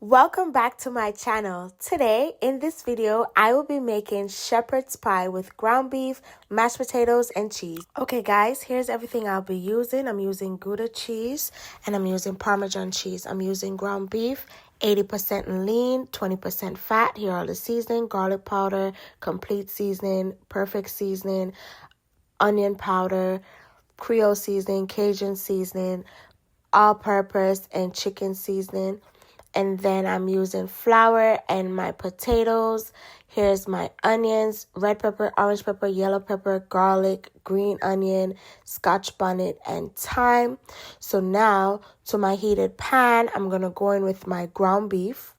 Welcome back to my channel. Today in this video I will be making shepherd's pie with ground beef, mashed potatoes, and cheese. Okay guys, here's everything I'll be using. I'm using Gouda cheese and I'm using Parmesan cheese. I'm using ground beef, 80% lean, 20% fat. Here are the seasoning: garlic powder, complete seasoning, perfect seasoning, onion powder, creole seasoning, Cajun seasoning, all-purpose, and chicken seasoning. And then I'm using flour and my potatoes. Here's my onions: red pepper, orange pepper, yellow pepper, garlic, green onion, scotch bonnet, and thyme. So now to my heated pan, I'm going to go in with my ground beef.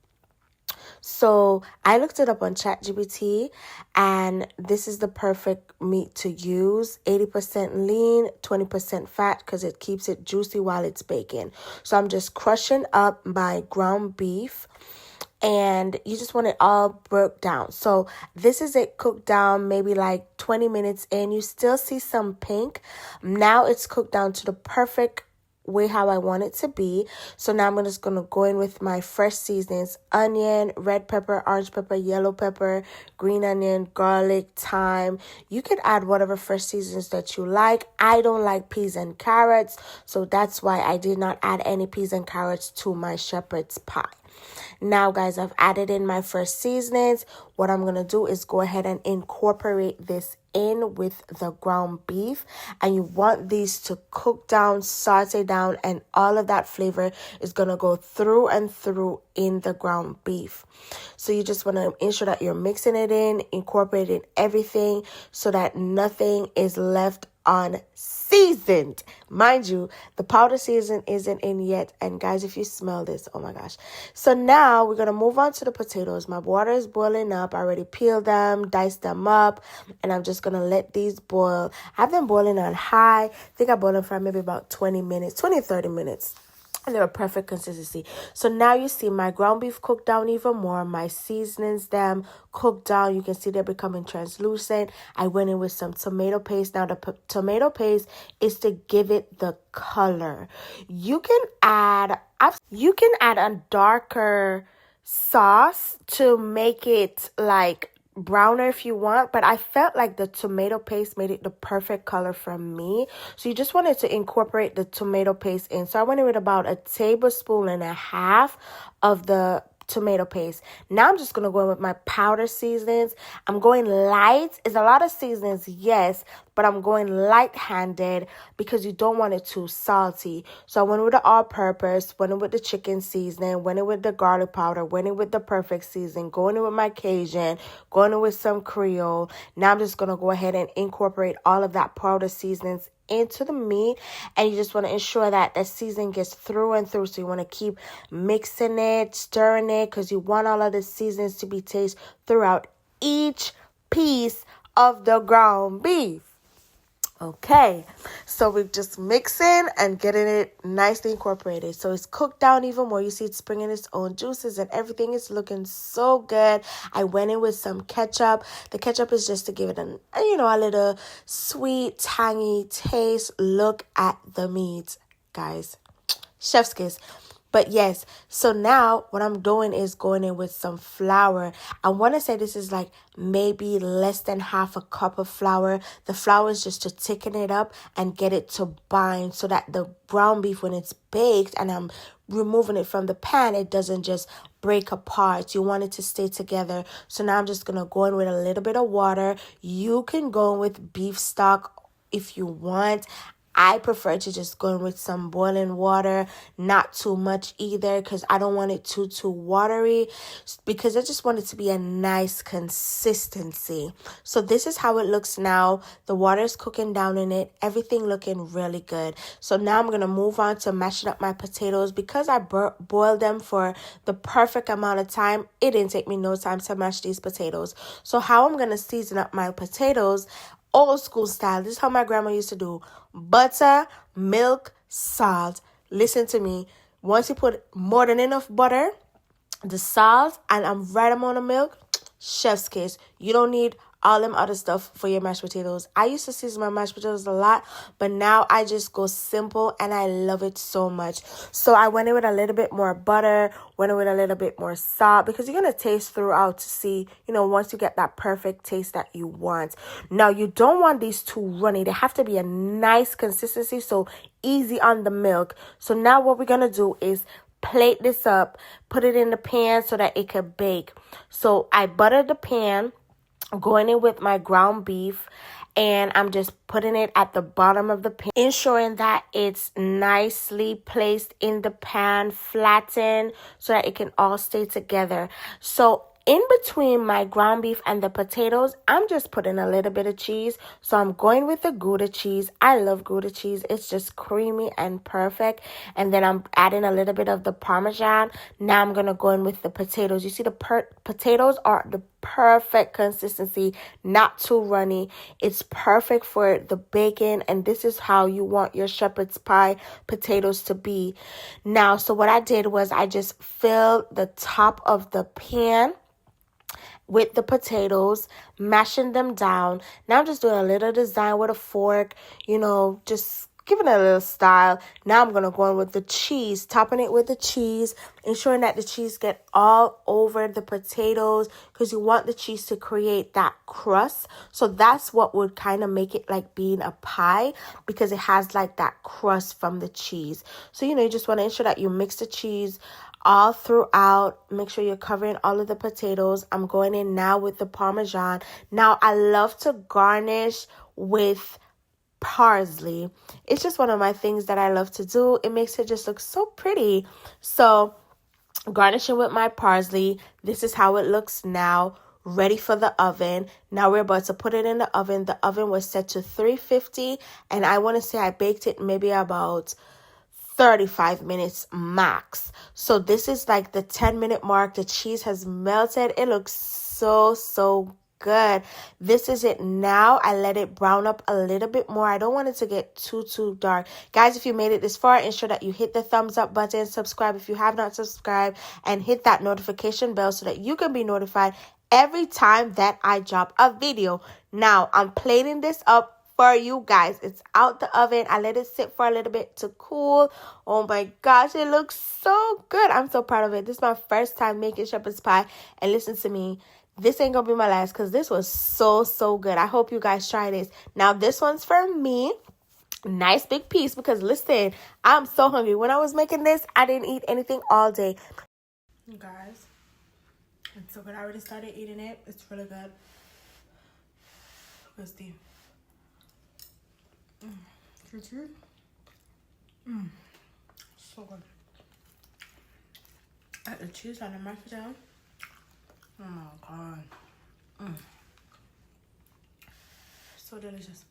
So I looked it up on ChatGPT, and this is the perfect meat to use: 80% lean, 20% fat, because it keeps it juicy while it's baking. So I'm just crushing up my ground beef, and you just want it all broke down. So this is it cooked down, maybe like 20 minutes in. You still see some pink. Now it's cooked down to the perfect way how I want it to be. So now I'm just going to go in with my fresh seasonings: onion, red pepper, orange pepper, yellow pepper, green onion, garlic, thyme. You can add whatever fresh seasonings that you like. I don't like peas and carrots, so that's why I did not add any peas and carrots to my shepherd's pie. Now guys, I've added in my fresh seasonings. What I'm going to do is go ahead and incorporate this in with the ground beef, and you want these to cook down, saute down, and all of that flavor is going to go through and through in the ground beef. So you just want to ensure that you're mixing it in, incorporating everything so that nothing is left unseasoned. Mind you, the powder season isn't in yet, and guys, if you smell this, oh my gosh. So now we're gonna move on to the potatoes. My water is boiling up. I already peeled them, diced them up, and I'm just gonna let these boil. I have them boiling on high. I think I boiled them for maybe about 20 to 30 minutes. And they're a perfect consistency. So now you see my ground beef cooked down even more. My seasonings, them cooked down. You can see they're becoming translucent. I went in with some tomato paste. Now the tomato paste is to give it the color. You can add a darker sauce to make it like browner if you want, but I felt like the tomato paste made it the perfect color for me. So you just wanted to incorporate the tomato paste in. So I went in with about 1.5 tablespoons of the tomato paste. Now I'm just going to go in with my powder seasonings. I'm going light. It's a lot of seasonings, yes, but I'm going light-handed because you don't want it too salty. So I went with the all-purpose, went in with the chicken seasoning, went in with the garlic powder, went in with the perfect seasoning, going in with my Cajun, going in with some Creole. Now I'm just going to go ahead and incorporate all of that powder seasonings into the meat, and you just want to ensure that the seasoning gets through and through. So you want to keep mixing it, stirring it, because you want all of the seasonings to be tasted throughout each piece of the ground beef. Okay, so we're just mixing and getting it nicely incorporated. So it's cooked down even more. You see it's bringing its own juices and everything is looking so good. I went in with some ketchup. The ketchup is just to give it a little sweet, tangy taste. Look at the meat, guys. Chef's kiss. But yes, so now what I'm doing is going in with some flour. I want to say this is like maybe less than half a cup of flour. The flour is just to thicken it up and get it to bind so that the ground beef, when it's baked and I'm removing it from the pan, it doesn't just break apart. You want it to stay together. So now I'm just going to go in with a little bit of water. You can go in with beef stock if you want. I prefer to just go in with some boiling water, not too much either, because I don't want it too watery, because I just want it to be a nice consistency. So this is how it looks now. The water is cooking down in it, everything looking really good. So now I'm going to move on to mashing up my potatoes. Because I boiled them for the perfect amount of time, it didn't take me no time to mash these potatoes. So how I'm going to season up my potatoes, old school style. This is how my grandma used to do: butter, milk, salt. Listen to me. Once you put more than enough butter, the salt, and right amount of milk, chef's kiss. You don't need all them other stuff for your mashed potatoes. I used to season my mashed potatoes a lot, but now I just go simple and I love it so much. So I went in with a little bit more butter, went in with a little bit more salt, because you're going to taste throughout to see, once you get that perfect taste that you want. Now, you don't want these too runny. They have to be a nice consistency, so easy on the milk. So now what we're going to do is plate this up, put it in the pan so that it can bake. So I buttered the pan, going in with my ground beef, and I'm just putting it at the bottom of the pan, ensuring that it's nicely placed in the pan, flattened, so that it can all stay together. So in between my ground beef and the potatoes, I'm just putting a little bit of cheese. So I'm going with the Gouda cheese. I love Gouda cheese. It's just creamy and perfect. And then I'm adding a little bit of the Parmesan. Now I'm going to go in with the potatoes. You see, the potatoes are the perfect consistency, not too runny. It's perfect for the bacon, and this is how you want your shepherd's pie potatoes to be. Now, so what I did was I just filled the top of the pan with the potatoes, mashing them down. Now I'm just doing a little design with a fork, just giving it a little style. Now I'm going to go in with the cheese, topping it with the cheese, ensuring that the cheese get all over the potatoes, because you want the cheese to create that crust. So that's what would kind of make it like being a pie, because it has like that crust from the cheese. So, you just want to ensure that you mix the cheese all throughout. Make sure you're covering all of the potatoes. I'm going in now with the Parmesan. Now, I love to garnish with parsley. It's just one of my things that I love to do. It makes it just look so pretty. So, garnishing with my parsley. This is how it looks now, ready for the oven. Now we're about to put it in the oven. The oven was set to 350, and I want to say I baked it maybe about 35 minutes max. So this is like the 10-minute mark. The cheese has melted. It looks so good. This is it now. I let it brown up a little bit more. I don't want it to get too dark. Guys, if you made it this far, ensure that you hit the thumbs up button, subscribe if you have not subscribed, and hit that notification bell so that you can be notified every time that I drop a video. Now, I'm plating this up for you guys. It's out the oven. I let it sit for a little bit to cool. Oh my gosh, it looks so good. I'm so proud of it. This is my first time making shepherd's pie, and listen to me, this ain't gonna be my last, because this was so good. I hope you guys try this. Now this one's for me. Nice big piece, because listen, I'm so hungry. When I was making this, I didn't eat anything all day. You guys, it's so good. I already started eating it. It's really good. Let's see. So good. Add the cheese on the mashed potato. Oh my god. So delicious.